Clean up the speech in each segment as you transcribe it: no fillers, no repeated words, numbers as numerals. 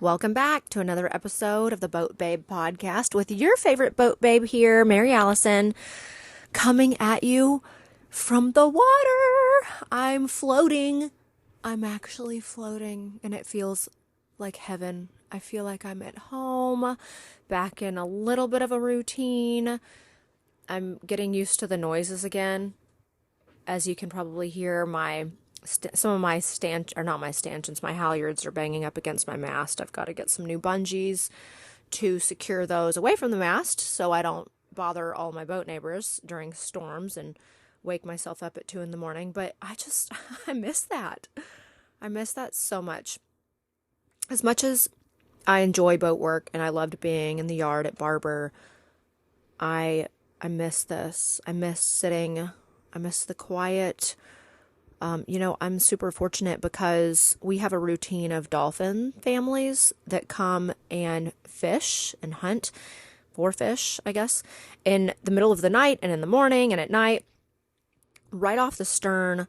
Welcome back to another episode of the Boat Babe podcast with your favorite boat babe here, Mary Allison, coming at you from the water. I'm floating. I'm actually floating, and it feels like heaven. I feel like I'm at home, back in a little bit of a routine. I'm getting used to the noises again. As you can probably hear, some of my not my stanchions, my halyards are banging up against my mast. I've got to get some new bungees to secure those away from the mast so I don't bother all my boat neighbors during storms and wake myself up at 2 a.m. But I miss that. I miss that so much. As much as I enjoy boat work and I loved being in the yard at Barber, I miss this. I miss sitting. I miss the quiet. I'm super fortunate because we have a routine of dolphin families that come and fish and hunt for fish, I guess, in the middle of the night and in the morning and at night, right off the stern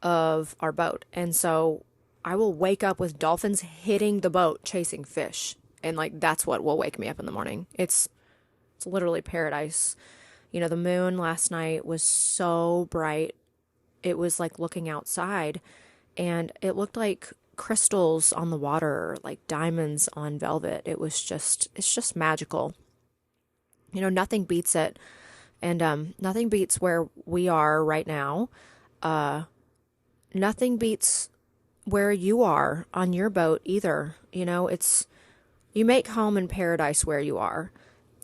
of our boat. And so I will wake up with dolphins hitting the boat, chasing fish. And that's what will wake me up in the morning. It's literally paradise. The moon last night was so bright. It was like looking outside, and it looked like crystals on the water, like diamonds on velvet. It's just magical. Nothing beats it. And nothing beats where we are right now. Nothing beats where you are on your boat either. You make home in paradise where you are.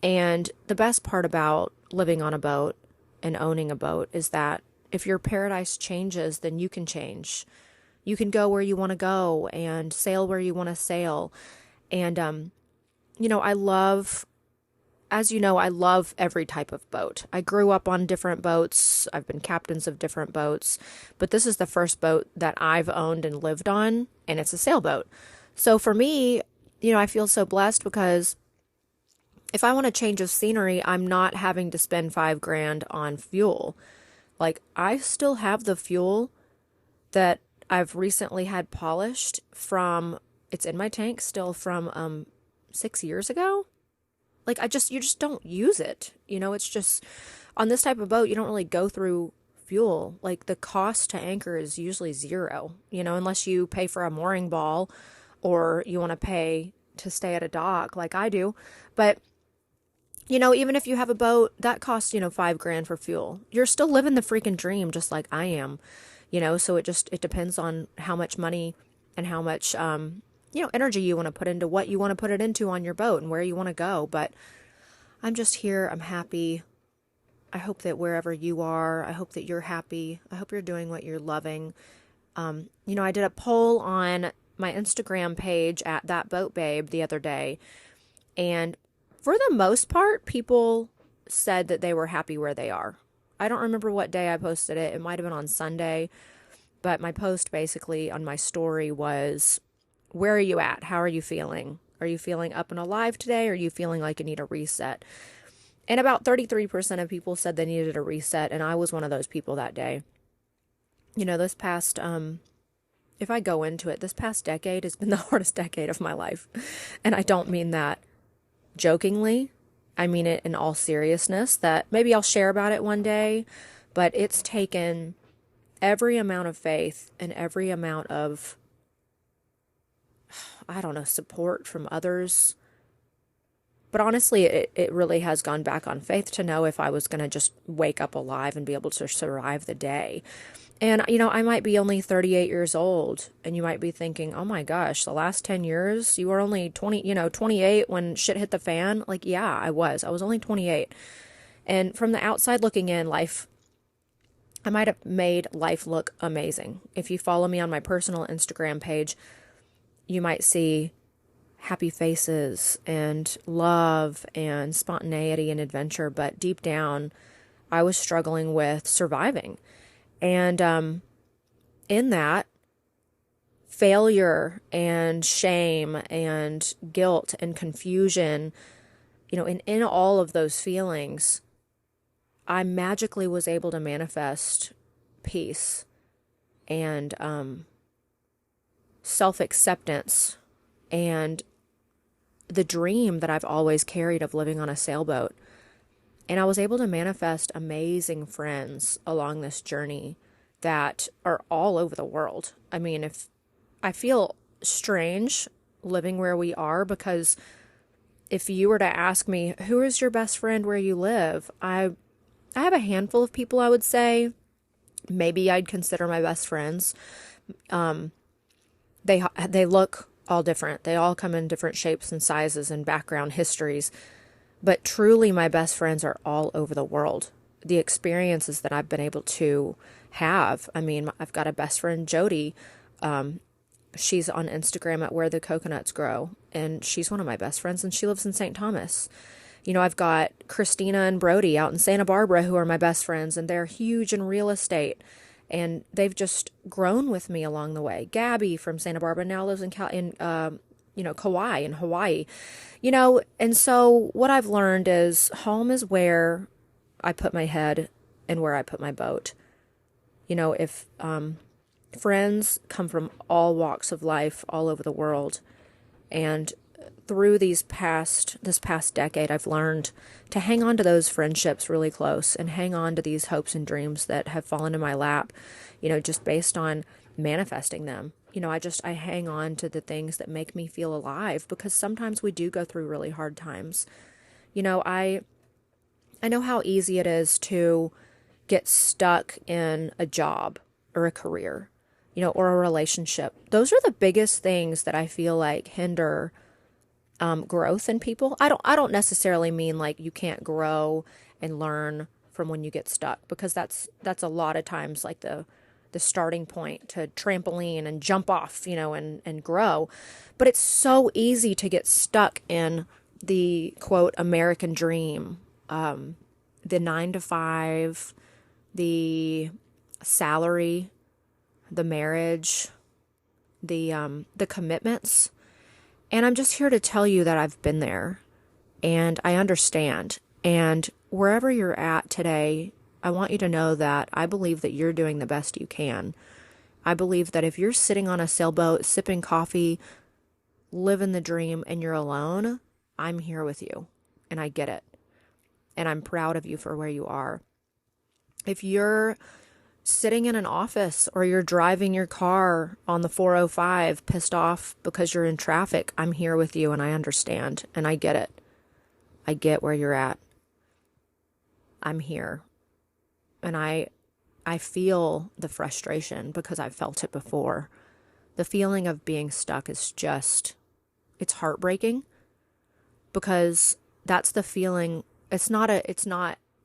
And the best part about living on a boat and owning a boat is that if your paradise changes, then you can change. You can go where you want to go and sail where you want to sail. And, I love every type of boat. I grew up on different boats. I've been captains of different boats, but this is the first boat that I've owned and lived on, and it's a sailboat. So for me, I feel so blessed because if I want a change of scenery, I'm not having to spend $5,000 on fuel. I still have the fuel that I've recently had polished it's in my tank still from 6 years ago. You just don't use it. It's just, on this type of boat, you don't really go through fuel. The cost to anchor is usually zero, unless you pay for a mooring ball or you want to pay to stay at a dock like I do. But even if you have a boat, that costs, $5,000 for fuel. You're still living the freaking dream just like I am, so it depends on how much money and how much, energy you want to put into what you want to put it into on your boat and where you want to go. But I'm just here. I'm happy. I hope that wherever you are, I hope that you're happy. I hope you're doing what you're loving. I did a poll on my Instagram page at That Boat Babe the other day, and for the most part, people said that they were happy where they are. I don't remember what day I posted it. It might have been on Sunday, but my post basically on my story was, where are you at? How are you feeling? Are you feeling up and alive today? Or are you feeling like you need a reset? And about 33% of people said they needed a reset, and I was one of those people that day. This past, if I go into it, this past decade has been the hardest decade of my life. And I don't mean that jokingly. I mean it in all seriousness, that maybe I'll share about it one day, but it's taken every amount of faith and every amount of, support from others. But honestly, it really has gone back on faith to know if I was going to just wake up alive and be able to survive the day. And, I might be only 38 years old, and you might be thinking, oh my gosh, the last 10 years, you were only 28 when shit hit the fan. Yeah, I was only 28. And from the outside looking in, I might have made life look amazing. If you follow me on my personal Instagram page, you might see happy faces and love and spontaneity and adventure. But deep down, I was struggling with surviving. And in that, failure and shame and guilt and confusion, in all of those feelings, I magically was able to manifest peace and self-acceptance and the dream that I've always carried of living on a sailboat. And I was able to manifest amazing friends along this journey that are all over the world. I mean, if I feel strange living where we are, because if you were to ask me, who is your best friend where you live? I have a handful of people I would say maybe I'd consider my best friends. They look all different. They all come in different shapes and sizes and background histories. But truly, my best friends are all over the world. The experiences that I've been able to have. I mean, I've got a best friend, Jody. She's on Instagram at Where the Coconuts Grow, and she's one of my best friends, and she lives in St. Thomas. You know, I've got Christina and Brody out in Santa Barbara who are my best friends, and they're huge in real estate, and they've just grown with me along the way. Gabby from Santa Barbara now lives in Kauai in Hawaii. You know, and so what I've learned is home is where I put my head and where I put my boat. You know, if friends come from all walks of life all over the world, and through this past decade, I've learned to hang on to those friendships really close and hang on to these hopes and dreams that have fallen in my lap, you know, just based on manifesting them. You know, I hang on to the things that make me feel alive, because sometimes we do go through really hard times. You know, I know how easy it is to get stuck in a job or a career, you know, or a relationship. Those are the biggest things that I feel like hinder growth in people. I don't necessarily mean like you can't grow and learn from when you get stuck, because that's a lot of times like the starting point to trampoline and jump off, you know, and grow. But it's so easy to get stuck in the quote American dream, the 9 to 5, the salary, the marriage, the commitments. And I'm just here to tell you that I've been there and I understand. And wherever you're at today, I want you to know that I believe that you're doing the best you can. I believe that if you're sitting on a sailboat, sipping coffee, living the dream, and you're alone, I'm here with you. And I get it. And I'm proud of you for where you are. If you're sitting in an office or you're driving your car on the 405 pissed off because you're in traffic, I'm here with you and I understand and I get it. I get where you're at. I'm here. And I feel the frustration because I've felt it before. The feeling of being stuck is just, it's heartbreaking, because that's the feeling.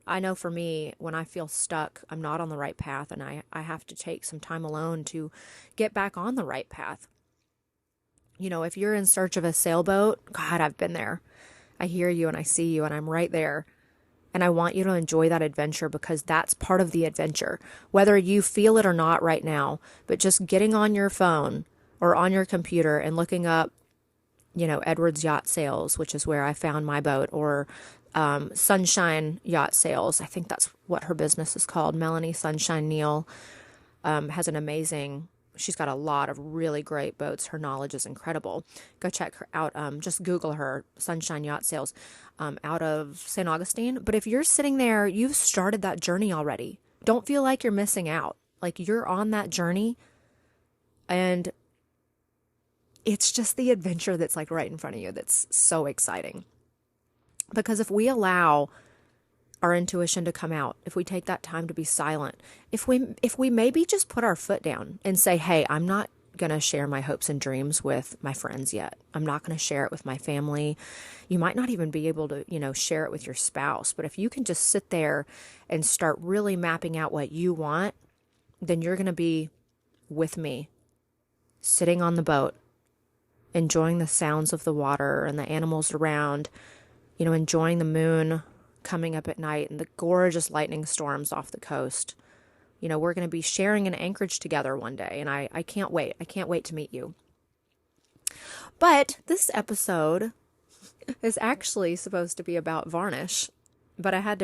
I know for me, when I feel stuck, I'm not on the right path, and I have to take some time alone to get back on the right path. You know, if you're in search of a sailboat, God, I've been there. I hear you and I see you and I'm right there. And I want you to enjoy that adventure, because that's part of the adventure. Whether you feel it or not right now, but just getting on your phone or on your computer and looking up, you know, Edwards Yacht Sales, which is where I found my boat, or Sunshine Yacht Sales. I think that's what her business is called. Melanie Sunshine Neal has an amazing, she's got a lot of really great boats. Her knowledge is incredible. Go check her out. Just Google her, Sunshine Yacht Sales, out of St. Augustine. But if you're sitting there, you've started that journey already. Don't feel like you're missing out. Like, you're on that journey, and it's just the adventure that's like right in front of you that's so exciting. Because if we allow our intuition to come out, if we take that time to be silent, if we maybe just put our foot down and say, hey, I'm not going to share my hopes and dreams with my friends yet. I'm not going to share it with my family. You might not even be able to, you know, share it with your spouse. But if you can just sit there and start really mapping out what you want, then you're going to be with me, sitting on the boat, enjoying the sounds of the water and the animals around, you know, enjoying the moon coming up at night and the gorgeous lightning storms off the coast. You know, we're going to be sharing an anchorage together one day, and I can't wait. I can't wait to meet you. But this episode is actually supposed to be about Varnish. but I had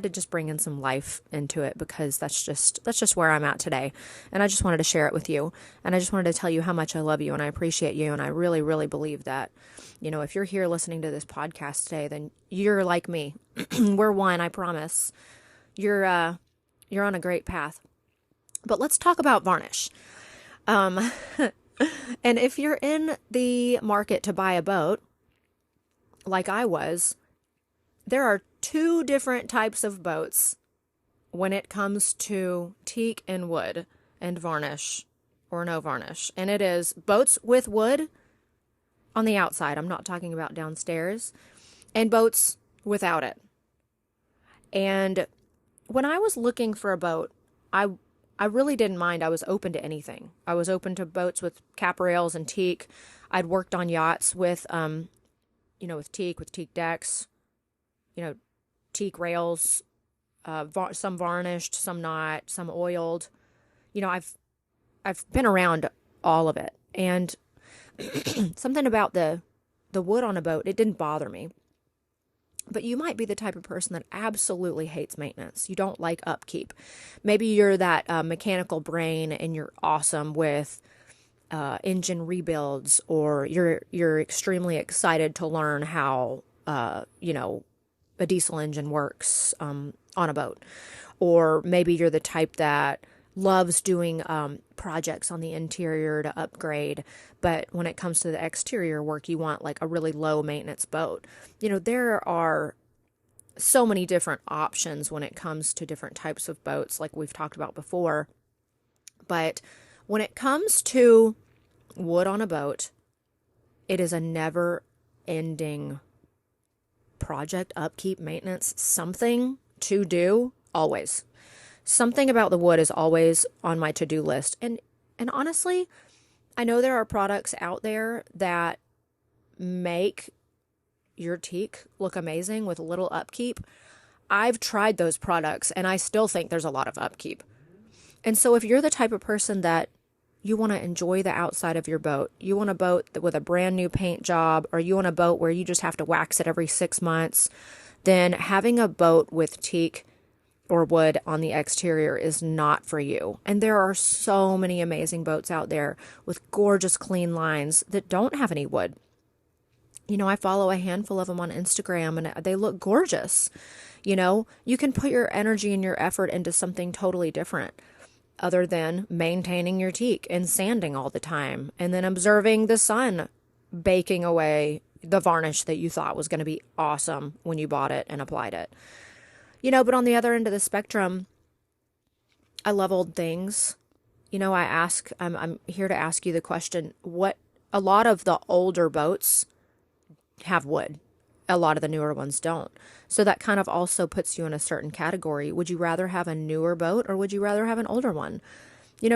to just bring in some life into it because that's just where I'm at today. And I just wanted to share it with you. And I just wanted to tell you how much I love you and I appreciate you. And I really, really believe that, if you're here listening to this podcast today, then you're like me. We're one, I promise. You're on a great path. But let's talk about varnish. Um, and if you're in the market to buy a boat, like I was, there are two different types of boats when it comes to teak and wood and varnish or no varnish. And it is boats with wood on the outside. I'm not talking about downstairs. And boats without it. And when I was looking for a boat, I really didn't mind. I was open to anything. I was open to boats with cap rails and teak. I'd worked on yachts with teak decks, you know, teak rails, some varnished, some not, some oiled. I've been around all of it, and something about the wood on a boat, it didn't bother me. But you might be the type of person that absolutely hates maintenance. You don't like upkeep. Maybe you're that mechanical brain and you're awesome with engine rebuilds, or you're extremely excited to learn how a diesel engine works on a boat. Or maybe you're the type that loves doing projects on the interior to upgrade, but when it comes to the exterior work, you want like a really low maintenance boat. There are so many different options when it comes to different types of boats, like we've talked about before. But when it comes to wood on a boat, it is a never ending project, upkeep, maintenance, something to do always. Something about the wood is always on my to-do list. And honestly, I know there are products out there that make your teak look amazing with little upkeep. I've tried those products and I still think there's a lot of upkeep. And so if you're the type of person that you want to enjoy the outside of your boat, you want a boat with a brand new paint job, or you want a boat where you just have to wax it every 6 months, then having a boat with teak or wood on the exterior is not for you. And there are so many amazing boats out there with gorgeous clean lines that don't have any wood. I follow a handful of them on Instagram and they look gorgeous. You can put your energy and your effort into something totally different other than maintaining your teak and sanding all the time and then observing the sun baking away the varnish that you thought was going to be awesome when you bought it and applied it. But on the other end of the spectrum, I love old things. I'm here to ask you the question, a lot of the older boats have wood. A lot of the newer ones don't. So that kind of also puts you in a certain category. Would you rather have a newer boat or would you rather have an older one?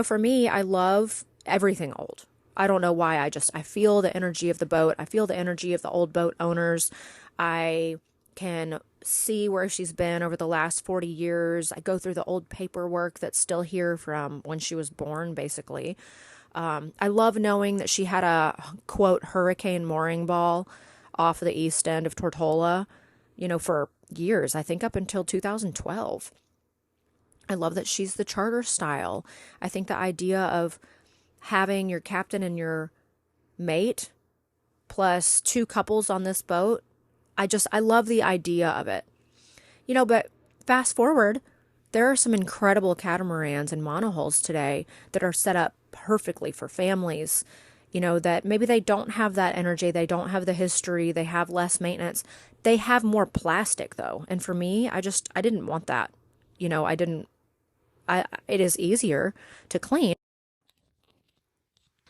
For me, I love everything old. I don't know why. I feel the energy of the boat. I feel the energy of the old boat owners. I can see where she's been over the last 40 years. I go through the old paperwork that's still here from when she was born, basically. I love knowing that she had a, quote, hurricane mooring ball off the east end of Tortola, for years, I think up until 2012. I love that she's the charter style. I think the idea of having your captain and your mate plus 2 couples on this boat, I love the idea of it. But fast forward, there are some incredible catamarans and monohulls today that are set up perfectly for families, that maybe they don't have that energy, they don't have the history, they have less maintenance. They have more plastic though. And for me, I didn't want that. It is easier to clean.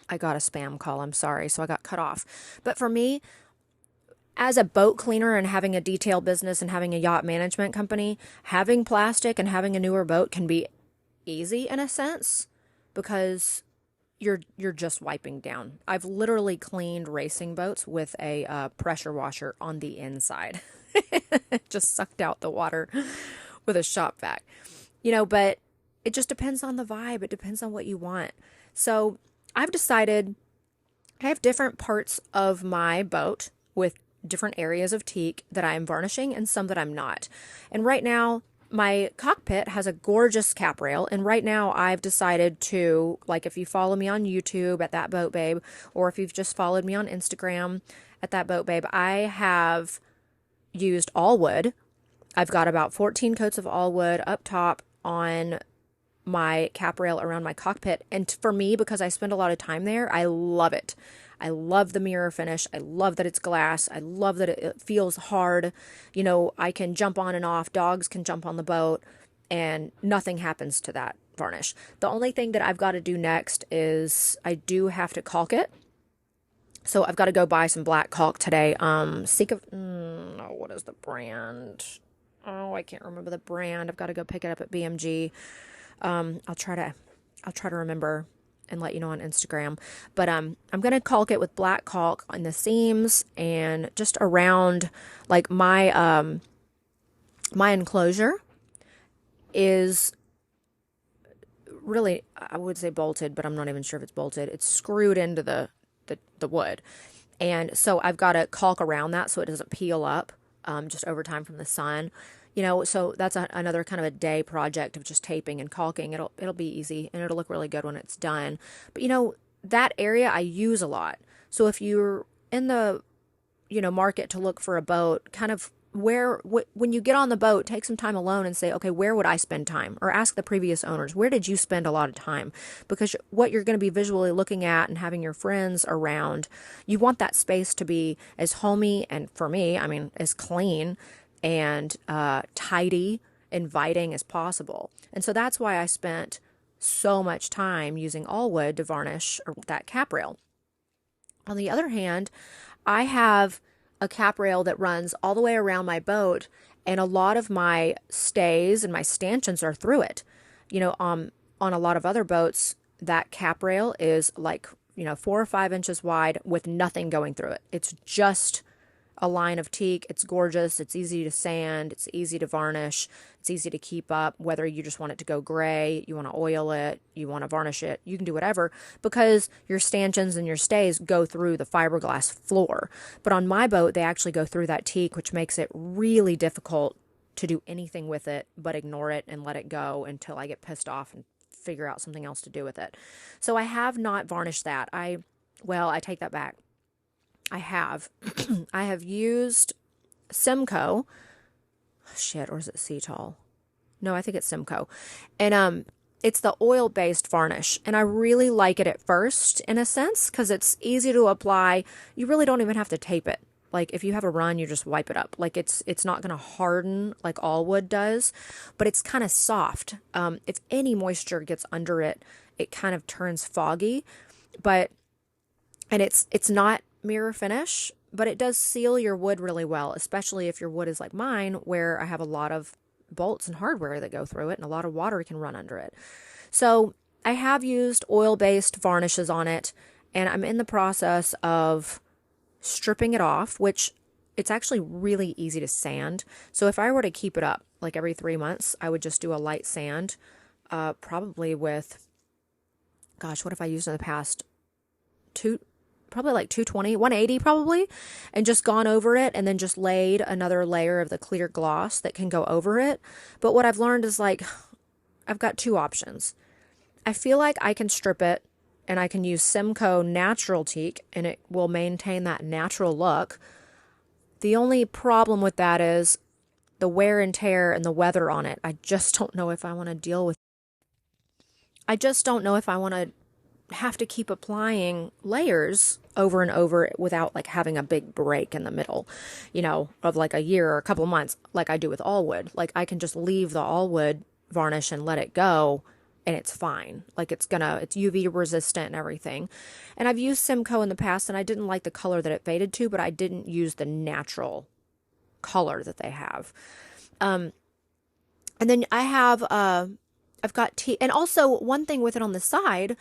I got a spam call, I'm sorry, so I got cut off. But for me, as a boat cleaner and having a detail business and having a yacht management company, having plastic and having a newer boat can be easy in a sense because you're just wiping down. I've literally cleaned racing boats with a pressure washer on the inside. Just sucked out the water with a shop vac. But it just depends on the vibe. It depends on what you want. So I've decided I have different parts of my boat with different areas of teak that I am varnishing and some that I'm not. And right now, my cockpit has a gorgeous cap rail, and right now I've decided to, like, if you follow me on YouTube at That Boat Babe, or if you've just followed me on Instagram at That Boat Babe, I have used all wood. I've got about 14 coats of all wood up top on my cap rail around my cockpit. And for me, because I spend a lot of time there, I love it. I love the mirror finish. I love that it's glass. I love that it feels hard. You know, I can jump on and off. Dogs can jump on the boat and nothing happens to that varnish. The only thing that I've got to do next is I do have to caulk it. So I've got to go buy some black caulk today. Oh, what is the brand? Oh, I can't remember the brand. I've got to go pick it up at BMG. I'll try to remember and let you know on Instagram. But I'm gonna caulk it with black caulk on the seams and just around, like, my my enclosure is really, I would say bolted, but I'm not even sure if it's bolted. It's screwed into the wood. And so I've got to caulk around that so it doesn't peel up just over time from the sun. You know, so that's another kind of a day project of just taping and caulking. It'll be easy and it'll look really good when it's done. But you know, that area I use a lot. So if you're in the, you know, market to look for a boat, kind of when you get on the boat, take some time alone and say, okay, where would I spend time? Or ask the previous owners, where did you spend a lot of time? Because what you're going to be visually looking at and having your friends around, you want that space to be as homey and, for me, I mean, as clean and tidy, inviting as possible. And so that's why I spent so much time using all wood to varnish that cap rail. On the other hand, I have a cap rail that runs all the way around my boat, and a lot of my stays and my stanchions are through it. You know, on a lot of other boats, that cap rail is like, you know, 4 or 5 inches wide with nothing going through it. It's just a line of teak. It's gorgeous. It's easy to sand. It's easy to varnish. It's easy to keep up, whether you just want it to go gray, you want to oil it, you want to varnish it, you can do whatever, because your stanchions and your stays go through the fiberglass floor. But on my boat, they actually go through that teak, which makes it really difficult to do anything with it but ignore it and let it go until I get pissed off and figure out something else to do with it. So I have not varnished that. I take that back. I have. I have used Simcoe. Shit, or is it Cetal? No, I think it's Simcoe. And it's the oil-based varnish. And I really like it at first, in a sense, because it's easy to apply. You really don't even have to tape it. Like, if you have a run, you just wipe it up. Like, it's not going to harden like all wood does, but it's kind of soft. If any moisture gets under it, it kind of turns foggy. And it's not mirror finish, but it does seal your wood really well, especially if your wood is like mine, where I have a lot of bolts and hardware that go through it and a lot of water can run under it. So I have used oil-based varnishes on it, and I'm in the process of stripping it off, which it's actually really easy to sand. So if I were to keep it up like every 3 months, I would just do a light sand, probably with, gosh, what have I used in the past? Probably like 220, 180 probably, and just gone over it and then just laid another layer of the clear gloss that can go over it. But what I've learned is, like, I've got 2 options. I feel like I can strip it and I can use Simcoe natural teak and it will maintain that natural look. The only problem with that is the wear and tear and the weather on it. I just don't know if I want to deal with. I just don't know if I want to have to keep applying layers over and over without, like, having a big break in the middle, you know, of like a year or a couple of months, like I do with all wood. Like, I can just leave the all wood varnish and let it go and it's fine. Like, it's UV resistant and everything. And I've used Simcoe in the past and I didn't like the color that it faded to, but I didn't use the natural color that they have. And then I have, I've got tea. And also one thing with it on the side,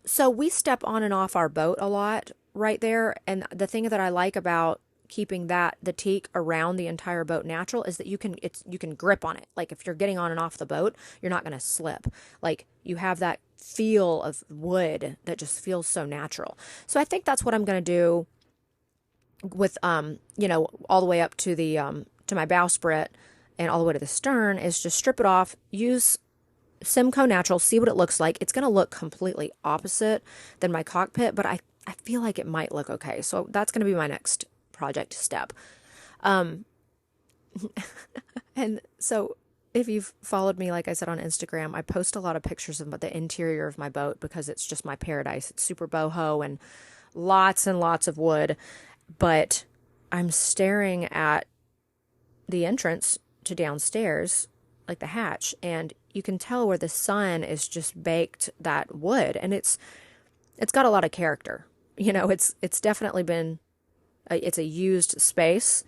so we step on and off our boat a lot right there. And the thing that I like about keeping the teak around the entire boat natural is that you can grip on it. Like, if you're getting on and off the boat, you're not going to slip. Like, you have that feel of wood that just feels so natural. So I think that's what I'm going to do with all the way up to the to my bowsprit and all the way to the stern is just strip it off, use Simcoe Natural, see what it looks like. It's going to look completely opposite than my cockpit, but I feel like it might look okay. So that's going to be my next project step. Um, and so if you've followed me, like I said on Instagram, I post a lot of pictures of the interior of my boat because it's just my paradise. It's super boho and lots of wood. But I'm staring at the entrance to downstairs, like the hatch, and you can tell where the sun is just baked that wood, and it's got a lot of character. It's definitely been it's a used space.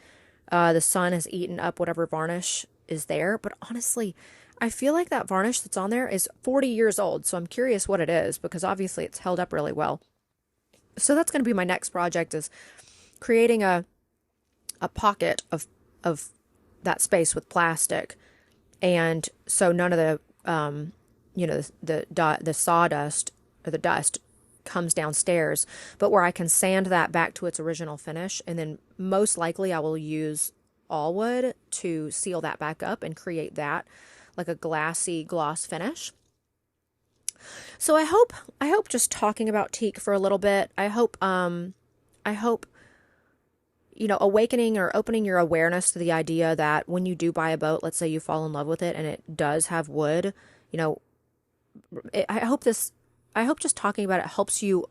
The sun has eaten up whatever varnish is there, but honestly, I feel like that varnish that's on there is 40 years old, so I'm curious what it is because obviously it's held up really well. So that's going to be my next project is creating a pocket of that space with plastic, and so none of the the sawdust or the dust comes downstairs, but where I can sand that back to its original finish, and then most likely I will use all wood to seal that back up and create that like a glassy gloss finish. So I hope just talking about teak for a little bit, I hope awakening or opening your awareness to the idea that when you do buy a boat, let's say you fall in love with it and it does have wood, you know, I hope just talking about it helps you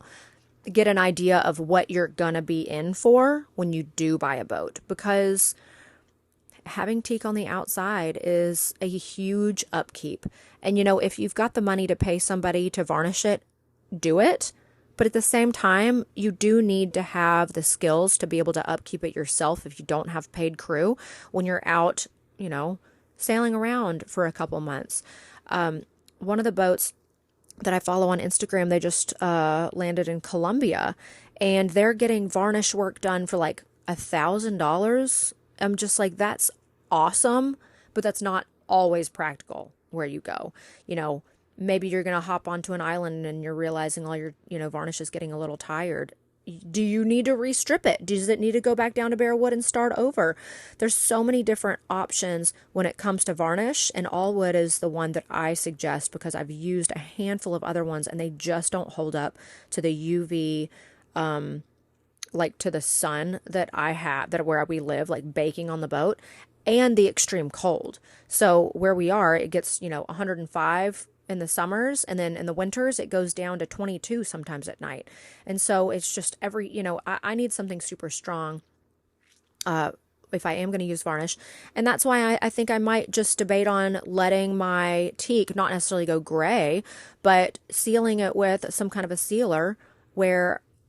get an idea of what you're gonna be in for when you do buy a boat, because having teak on the outside is a huge upkeep. And if you've got the money to pay somebody to varnish it, do it. But at the same time, you do need to have the skills to be able to upkeep it yourself if you don't have paid crew when you're out, sailing around for a couple months. One of the boats that I follow on Instagram, they just landed in Colombia, and they're getting varnish work done for like $1,000. I'm just like, that's awesome, but that's not always practical where you go. Maybe you're going to hop onto an island and you're realizing all your, varnish is getting a little tired. Do you need to restrip it? Does it need to go back down to bare wood and start over? There's so many different options when it comes to varnish, and all wood is the one that I suggest because I've used a handful of other ones and they just don't hold up to the UV, like to the sun that I have, that where we live, like baking on the boat, and the extreme cold. So where we are, it gets, 105 in the summers, and then in the winters it goes down to 22 sometimes at night. And so it's just I need something super strong if I am going to use varnish. And that's why I think I might just debate on letting my teak not necessarily go gray, but sealing it with some kind of a sealer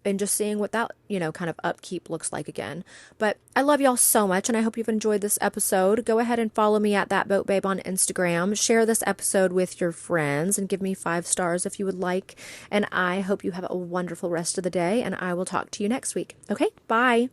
and just seeing what that, kind of upkeep looks like again. But I love y'all so much, and I hope you've enjoyed this episode. Go ahead and follow me at That Boat Babe on Instagram. Share this episode with your friends and give me 5 stars if you would like. And I hope you have a wonderful rest of the day, and I will talk to you next week. Okay, bye.